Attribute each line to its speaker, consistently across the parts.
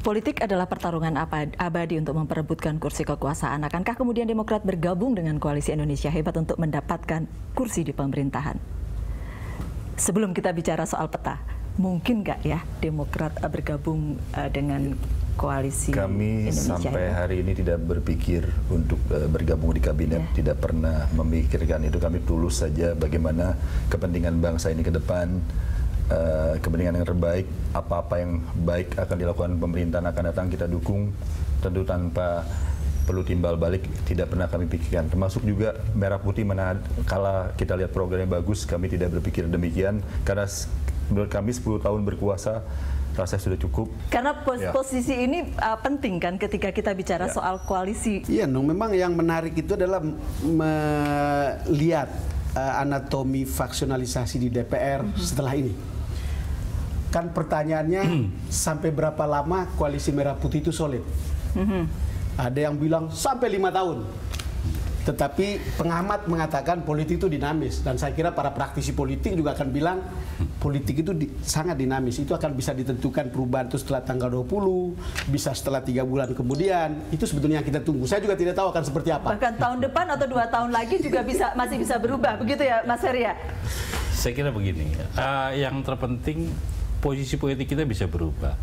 Speaker 1: Politik adalah pertarungan abadi untuk memperebutkan kursi kekuasaan. Akankah kemudian Demokrat bergabung dengan Koalisi Indonesia Hebat untuk mendapatkan kursi di pemerintahan? Sebelum kita bicara soal peta, mungkin nggak ya Demokrat bergabung dengan Koalisi
Speaker 2: Kami
Speaker 1: Indonesia
Speaker 2: sampai
Speaker 1: Hebat?
Speaker 2: hari ini tidak berpikir untuk bergabung di kabinet, tidak pernah memikirkan itu. Kami tulus saja bagaimana kepentingan bangsa ini ke depan, kepentingan yang terbaik, apa-apa yang baik akan dilakukan pemerintahan akan datang kita dukung, tentu tanpa perlu timbal balik, tidak pernah kami pikirkan. Termasuk juga Merah Putih, mana kala kita lihat programnya bagus, kami tidak berpikir demikian, karena menurut kami 10 tahun berkuasa rasanya sudah cukup.
Speaker 1: Karena posisi ini penting kan ketika kita bicara soal koalisi.
Speaker 3: Iya, memang yang menarik itu adalah melihat anatomi faksionalisasi di DPR setelah ini. Kan pertanyaannya sampai berapa lama koalisi Merah Putih itu solid? Ada yang bilang sampai 5 tahun. Tetapi pengamat mengatakan politik itu dinamis, dan saya kira para praktisi politik juga akan bilang politik itu sangat dinamis. Itu akan bisa ditentukan perubahan itu setelah tanggal 20, bisa setelah 3 bulan kemudian. Itu sebetulnya yang kita tunggu. Saya juga tidak tahu akan seperti apa.
Speaker 1: Bahkan tahun depan atau 2 tahun lagi juga masih bisa berubah, begitu ya Mas Heri ya?
Speaker 4: Saya kira begini, yang terpenting posisi politik kita bisa berubah,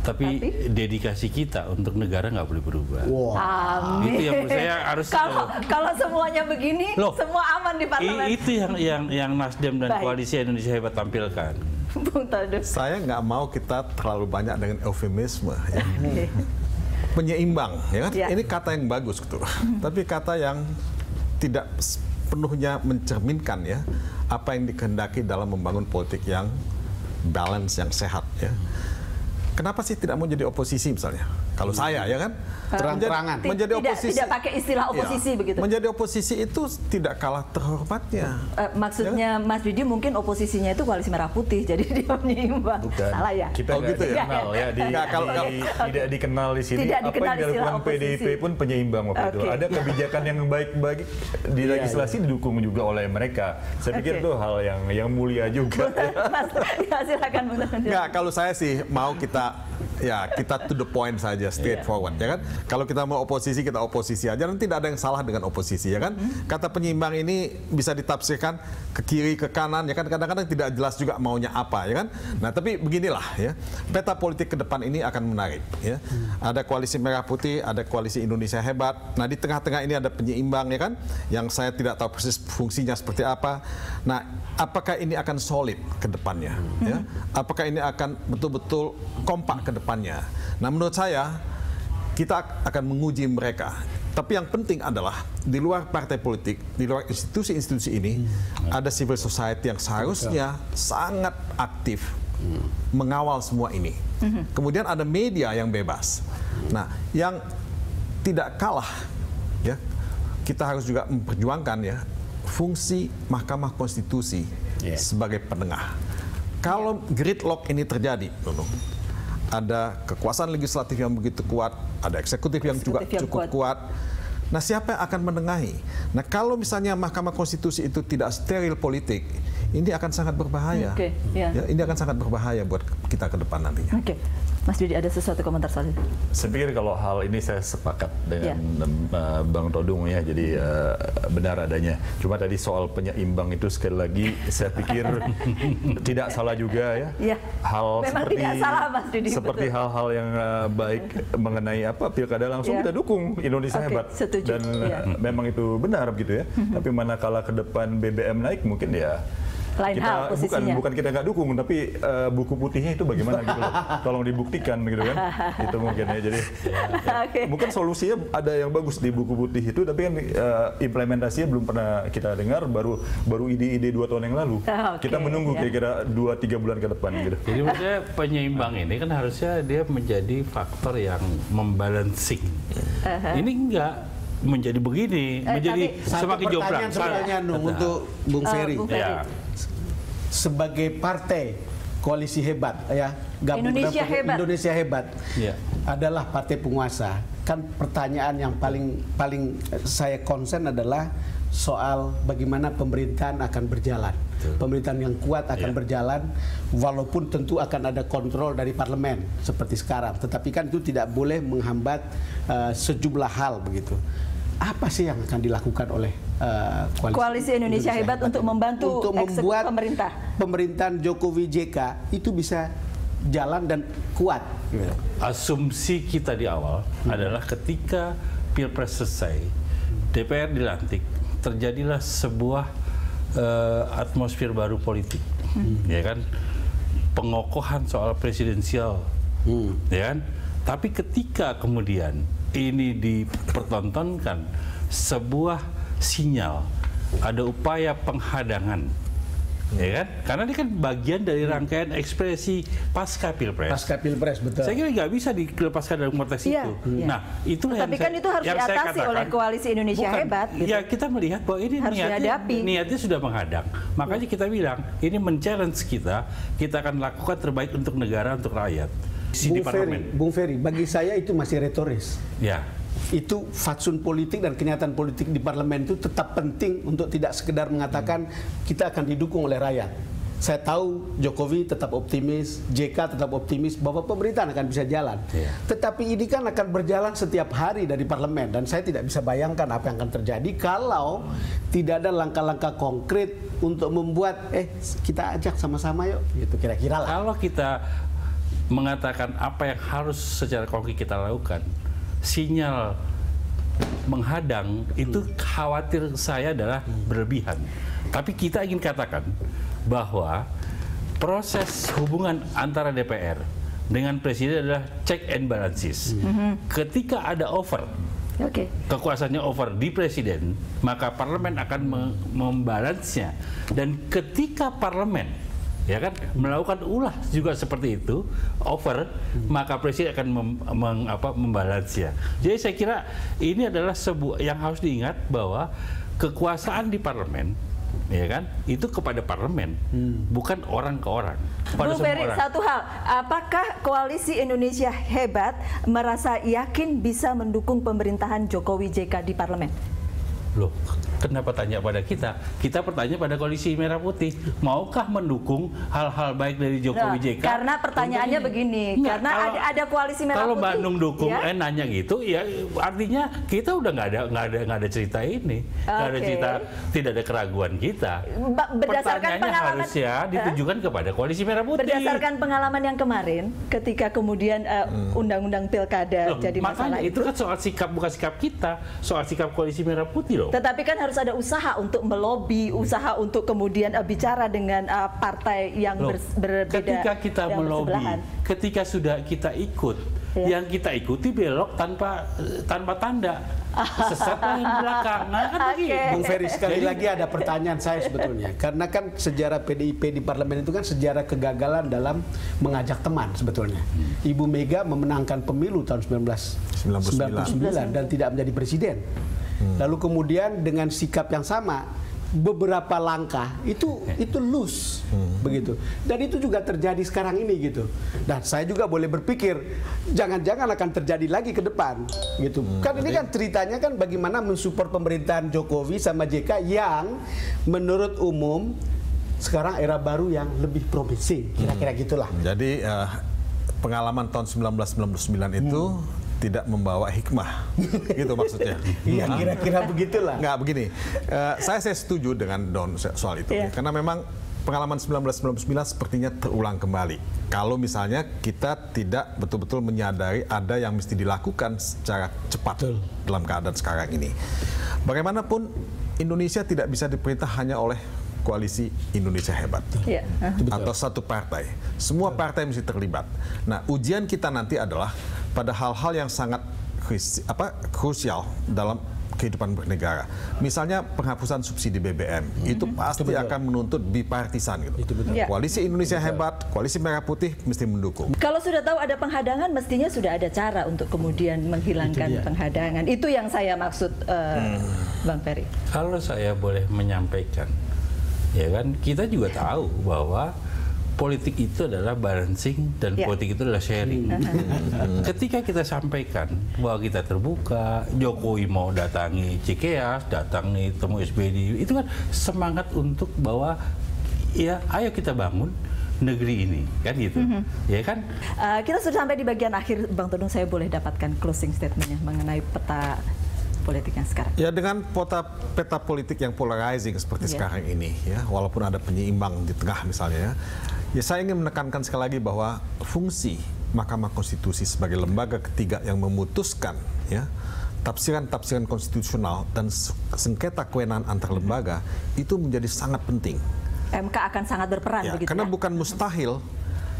Speaker 4: tapi dedikasi kita untuk negara nggak boleh berubah.
Speaker 1: Amin.
Speaker 4: Itu yang menurut saya harus.
Speaker 1: Kalau semuanya begini, semua aman di parlemen.
Speaker 4: Itu yang Nasdem dan Koalisi Indonesia Hebat tampilkan.
Speaker 1: Bung Todung.
Speaker 5: Saya nggak mau kita terlalu banyak dengan eufemisme. Ya. Penyeimbang, ya kan? Ini kata yang bagus, gitu. Tapi kata yang tidak penuhnya mencerminkan ya apa yang dikehendaki dalam membangun politik yang balance, yang sehat ya. Kenapa sih tidak mau jadi oposisi misalnya? Kalau saya ya kan,
Speaker 3: terang-terangan
Speaker 5: menjadi oposisi,
Speaker 1: tidak pakai istilah oposisi begitu.
Speaker 5: Menjadi oposisi itu tidak kalah terhormatnya.
Speaker 1: Maksudnya ya? Mas Didi mungkin oposisinya itu Koalisi Merah Putih, jadi dia menyeimbang.
Speaker 2: Bukan.
Speaker 1: Salah ya?
Speaker 2: Kita
Speaker 5: gitu ya?
Speaker 2: dikenal ya, tidak dikenal di sini.
Speaker 1: Tidak
Speaker 2: apa
Speaker 1: dikenal
Speaker 2: yang dilakukan PDIP pun penyeimbang waktu itu. Ada kebijakan yang baik-baik di legislasi didukung juga oleh mereka. Saya pikir itu hal yang mulia juga.
Speaker 1: Mas, silakan Bung Todung.
Speaker 5: Nggak, kalau saya sih mau kita to the point saja, straightforward ya kan. Kalau kita mau oposisi, kita oposisi aja, dan tidak ada yang salah dengan oposisi ya kan. Kata penyeimbang ini bisa ditafsirkan ke kiri ke kanan ya kan, kadang-kadang tidak jelas juga maunya apa ya kan. Nah tapi beginilah ya, peta politik ke depan ini akan menarik ya. Ada Koalisi Merah Putih, ada Koalisi Indonesia Hebat. Nah di tengah-tengah ini ada penyeimbang ya kan, yang saya tidak tahu persis fungsinya seperti apa. Nah apakah ini akan solid ke depannya ya? Apakah ini akan betul-betul kompak ke depannya? Nah menurut saya kita akan menguji mereka. Tapi yang penting adalah di luar partai politik, di luar institusi-institusi ini, ada civil society yang seharusnya sangat aktif mengawal semua ini. Kemudian ada media yang bebas. Nah, yang tidak kalah, ya, kita harus juga memperjuangkan ya fungsi Mahkamah Konstitusi sebagai penengah. Kalau gridlock ini terjadi, ada kekuasaan legislatif yang begitu kuat, ada eksekutif yang juga cukup kuat. Nah, siapa yang akan menengahi? Nah, kalau misalnya Mahkamah Konstitusi itu tidak steril politik, ini akan sangat berbahaya. Ya, ini akan sangat berbahaya buat kita ke depan nantinya.
Speaker 1: Mas Didi, ada sesuatu komentar soal itu?
Speaker 2: Saya pikir kalau hal ini saya sepakat dengan Bang Todung ya, jadi benar adanya. Cuma tadi soal penyeimbang itu sekali lagi saya pikir tidak salah juga ya. Hal
Speaker 1: memang
Speaker 2: seperti
Speaker 1: tidak salah, Mas Didi,
Speaker 2: seperti hal-hal yang baik mengenai pilkada langsung kita dukung Indonesia Hebat.
Speaker 1: Setuju.
Speaker 2: Dan memang itu benar gitu ya. Tapi manakala ke depan BBM naik mungkin ya
Speaker 1: lain hal posisinya.
Speaker 2: Bukan kita nggak dukung, tapi buku putihnya itu bagaimana gitu loh. Tolong dibuktikan gitu kan. Itu mungkin ya. Jadi mungkin solusinya ada yang bagus di buku putih itu, tapi kan implementasinya belum pernah kita dengar, baru ide-ide 2 tahun yang lalu. Kita menunggu kira-kira 2-3 bulan ke depan gitu.
Speaker 4: Jadi maksudnya penyeimbang ini kan harusnya dia menjadi faktor yang membalancing. Ini enggak menjadi begini, menjadi semakin jomplang.
Speaker 3: Pertanyaan untuk Bung Ferry. Sebagai partai Koalisi Hebat ya, Indonesia Hebat adalah partai penguasa. Kan pertanyaan yang paling saya concern adalah soal bagaimana pemerintahan akan berjalan. Pemerintahan yang kuat akan berjalan, walaupun tentu akan ada kontrol dari parlemen seperti sekarang. Tetapi kan itu tidak boleh menghambat sejumlah hal begitu. Apa sih yang akan dilakukan oleh
Speaker 1: Koalisi Indonesia Hebat untuk membantu
Speaker 3: untuk membuat pemerintahan Jokowi JK itu bisa jalan dan kuat?
Speaker 4: Asumsi kita di awal adalah ketika Pilpres selesai, DPR dilantik, terjadilah sebuah atmosfer baru politik, ya kan, pengokohan soal presidensial, ya kan. Tapi ketika kemudian ini dipertontonkan sebuah sinyal ada upaya penghadangan, ya kan, karena ini kan bagian dari rangkaian ekspresi pasca Pilpres.
Speaker 3: Pasca Pilpres, betul.
Speaker 4: Saya kira nggak bisa dilepaskan dari konteks itu. Nah, itulah
Speaker 1: tapi kan itu harus diatasi oleh Koalisi Indonesia Hebat. Gitu.
Speaker 4: Ya, kita melihat bahwa ini niatnya sudah menghadang. Makanya kita bilang ini men-challenge kita akan lakukan terbaik untuk negara, untuk rakyat.
Speaker 3: Bung Ferry, bagi saya itu masih retoris.
Speaker 4: Ya.
Speaker 3: Itu fatsun politik dan kenyataan politik di parlemen itu tetap penting untuk tidak sekedar mengatakan kita akan didukung oleh rakyat. Saya tahu Jokowi tetap optimis, JK tetap optimis bahwa pemerintahan akan bisa jalan. Tetapi ini kan akan berjalan setiap hari dari parlemen, dan saya tidak bisa bayangkan apa yang akan terjadi kalau tidak ada langkah-langkah konkret untuk membuat kita ajak sama-sama yuk, gitu kira-kira lah.
Speaker 4: Kalau kita mengatakan apa yang harus secara konkret kita lakukan, sinyal menghadang itu khawatir saya adalah berlebihan. Tapi kita ingin katakan bahwa proses hubungan antara DPR dengan Presiden adalah check and balances. Ketika ada over, kekuasaannya over di Presiden, maka parlemen akan membalansnya. Dan ketika parlemen melakukan ulah juga seperti itu, over, maka Presiden akan membalansnya. Jadi saya kira ini adalah sebuah yang harus diingat bahwa kekuasaan di parlemen, ya kan, itu kepada parlemen, bukan orang ke orang.
Speaker 1: Bung Ferry, satu hal, apakah Koalisi Indonesia Hebat merasa yakin bisa mendukung pemerintahan Jokowi JK di parlemen?
Speaker 4: Loh, kenapa tanya pada kita? Kita bertanya pada Koalisi Merah Putih, maukah mendukung hal-hal baik dari Jokowi JK?
Speaker 1: Karena pertanyaannya begini, karena ada Koalisi Merah
Speaker 4: Putih. Kalau Bandung dukung,
Speaker 1: nanya
Speaker 4: gitu, ya artinya kita udah nggak ada cerita ini, nggak ada cerita, tidak ada keraguan kita. Pertanyaannya harusnya ditujukan kepada Koalisi Merah Putih.
Speaker 1: Berdasarkan pengalaman yang kemarin, ketika kemudian Undang-Undang Pilkada jadi masalah
Speaker 4: itu kan soal sikap, bukan sikap kita, soal sikap Koalisi Merah Putih.
Speaker 1: Tetapi kan harus ada usaha untuk melobi, usaha untuk kemudian bicara dengan partai yang berbeda.
Speaker 4: Ketika kita melobi, ketika sudah kita ikut, yang kita ikuti belok tanpa tanda, sesat yang belakang. Nah, kan
Speaker 3: Bung Ferry, sekali lagi ada pertanyaan saya sebetulnya, karena kan sejarah PDIP di parlemen itu kan sejarah kegagalan dalam mengajak teman sebetulnya. Ibu Mega memenangkan pemilu tahun 1999 dan tidak menjadi presiden. Lalu kemudian dengan sikap yang sama, beberapa langkah itu loose begitu, dan itu juga terjadi sekarang ini gitu. Dan saya juga boleh berpikir jangan-jangan akan terjadi lagi ke depan gitu. Kan ini kan ceritanya kan bagaimana mensupport pemerintahan Jokowi sama JK yang menurut umum sekarang era baru yang lebih promising, kira-kira gitulah.
Speaker 5: Jadi pengalaman tahun 1999 itu tidak membawa hikmah, gitu maksudnya.
Speaker 3: Iya, kira-kira begitulah.
Speaker 5: Nggak begini, saya setuju dengan Don soal itu, karena memang pengalaman 1999 sepertinya terulang kembali. Kalau misalnya kita tidak betul-betul menyadari ada yang mesti dilakukan secara cepat dalam keadaan sekarang ini. Bagaimanapun Indonesia tidak bisa diperintah hanya oleh Koalisi Indonesia Hebat atau satu partai. Semua partai mesti terlibat. Nah, ujian kita nanti adalah pada hal-hal yang sangat krusial dalam kehidupan bernegara. Misalnya penghapusan subsidi BBM, itu pasti akan menuntut bipartisan gitu. Koalisi Indonesia Hebat, Koalisi Merah Putih mesti mendukung.
Speaker 1: Kalau sudah tahu ada penghadangan, mestinya sudah ada cara untuk kemudian menghilangkan penghadangan. Itu yang saya maksud, Bang Ferry.
Speaker 4: Kalau saya boleh menyampaikan, ya kan, kita juga tahu bahwa politik itu adalah balancing dan politik itu adalah sharing. Ketika kita sampaikan bahwa kita terbuka, Jokowi mau datangi Cikeas, datangi temu SBY, itu kan semangat untuk bahwa ya ayo kita bangun negeri ini, kan gitu, ya kan?
Speaker 1: Kita sudah sampai di bagian akhir, Bang Todung, saya boleh dapatkan closing statementnya mengenai peta politik yang sekarang.
Speaker 5: Ya, dengan peta politik yang polarizing seperti sekarang ini, ya, walaupun ada penyeimbang di tengah misalnya, ya saya ingin menekankan sekali lagi bahwa fungsi Mahkamah Konstitusi sebagai lembaga ketiga yang memutuskan, ya, tafsiran-tafsiran konstitusional dan sengketa kewenangan antar lembaga itu menjadi sangat penting.
Speaker 1: MK akan sangat berperan,
Speaker 5: Ya,
Speaker 1: begitu
Speaker 5: karena
Speaker 1: ya?
Speaker 5: bukan mustahil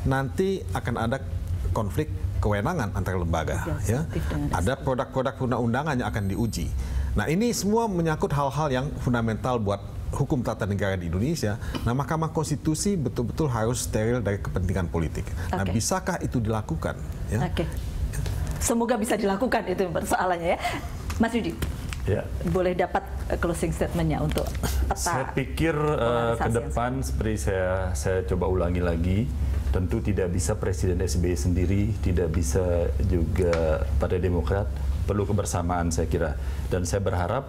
Speaker 5: nanti akan ada konflik kewenangan antar lembaga, ya. Ada produk-produk undang-undangan yang akan diuji. Nah, ini semua menyangkut hal-hal yang fundamental buat hukum tata negara di Indonesia. Nah, Mahkamah Konstitusi betul-betul harus steril dari kepentingan politik. Nah, bisakah itu dilakukan? Ya?
Speaker 1: Semoga bisa dilakukan, itu persoalannya, ya. Mas Yudi, boleh dapat closing statementnya untuk peta.
Speaker 2: Saya pikir ke depan seperti saya coba ulangi lagi, tentu tidak bisa Presiden SBY sendiri, tidak bisa juga Partai Demokrat, perlu kebersamaan saya kira. Dan saya berharap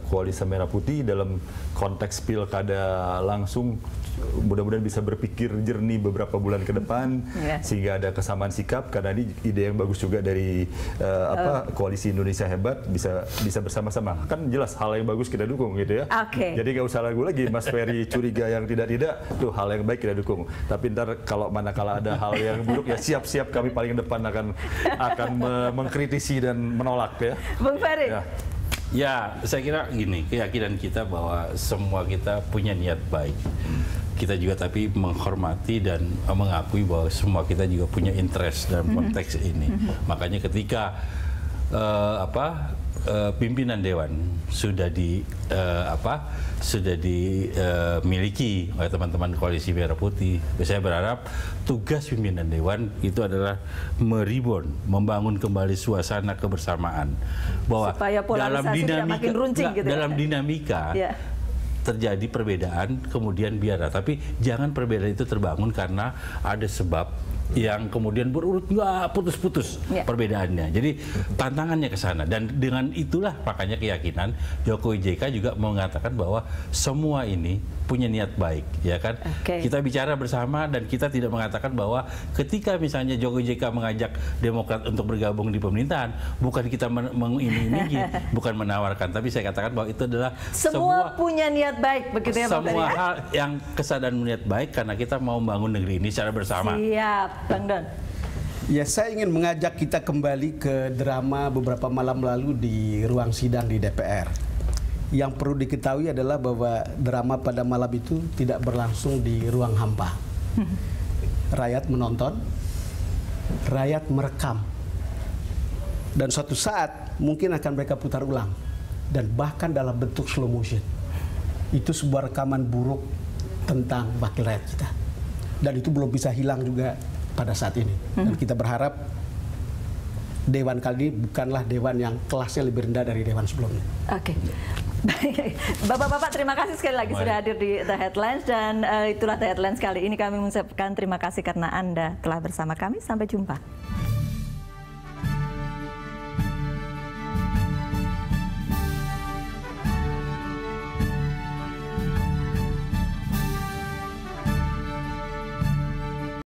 Speaker 2: Koalisi Merah Putih dalam konteks pilkada langsung mudah-mudahan bisa berpikir jernih beberapa bulan ke depan, sehingga ada kesamaan sikap, karena ini ide yang bagus juga dari Koalisi Indonesia Hebat, bisa bersama-sama. Kan jelas hal yang bagus kita dukung gitu ya. Jadi nggak usah ragu lagi Mas Ferry curiga yang tidak-tidak, tuh hal yang baik kita dukung. Tapi ntar kalau manakala ada hal yang buruk, ya siap-siap kami paling depan akan mengkritisi dan menolak, ya.
Speaker 1: Bung Ferry.
Speaker 4: Ya, saya kira gini, keyakinan kita bahwa semua kita punya niat baik. Kita juga tapi menghormati dan mengakui bahwa semua kita juga punya interest dalam konteks ini. Makanya ketika pimpinan dewan sudah dimiliki oleh teman-teman Koalisi Merah Putih, saya berharap tugas pimpinan dewan itu adalah meribon, membangun kembali suasana kebersamaan, bahwa dalam dinamika terjadi perbedaan, kemudian biarlah, tapi jangan perbedaan itu terbangun karena ada sebab yang kemudian berurut nggak putus-putus perbedaannya. Jadi tantangannya ke sana, dan dengan itulah makanya keyakinan Jokowi JK juga mengatakan bahwa semua ini punya niat baik, ya kan? Kita bicara bersama dan kita tidak mengatakan bahwa ketika misalnya Jokowi JK mengajak Demokrat untuk bergabung di pemerintahan, bukan kita mengiming-imingi, bukan menawarkan, tapi saya katakan bahwa itu adalah
Speaker 1: semua punya niat baik, begitu ya, Pak?
Speaker 4: Semua hal yang kesadaran niat baik karena kita mau membangun negeri ini secara bersama.
Speaker 1: Siap, Bang Don.
Speaker 3: Ya, saya ingin mengajak kita kembali ke drama beberapa malam lalu di ruang sidang di DPR. Yang perlu diketahui adalah bahwa drama pada malam itu tidak berlangsung di ruang hampa. Rakyat menonton, rakyat merekam. Dan suatu saat mungkin akan mereka putar ulang. Dan bahkan dalam bentuk slow motion. Itu sebuah rekaman buruk tentang wakil rakyat kita. Dan itu belum bisa hilang juga pada saat ini. Dan kita berharap dewan kali ini bukanlah dewan yang kelasnya lebih rendah dari dewan sebelumnya.
Speaker 1: Bapak-bapak, terima kasih sekali lagi sudah hadir di The Headlines, dan itulah The Headlines kali ini. Kami mengucapkan terima kasih karena Anda telah bersama kami. Sampai jumpa.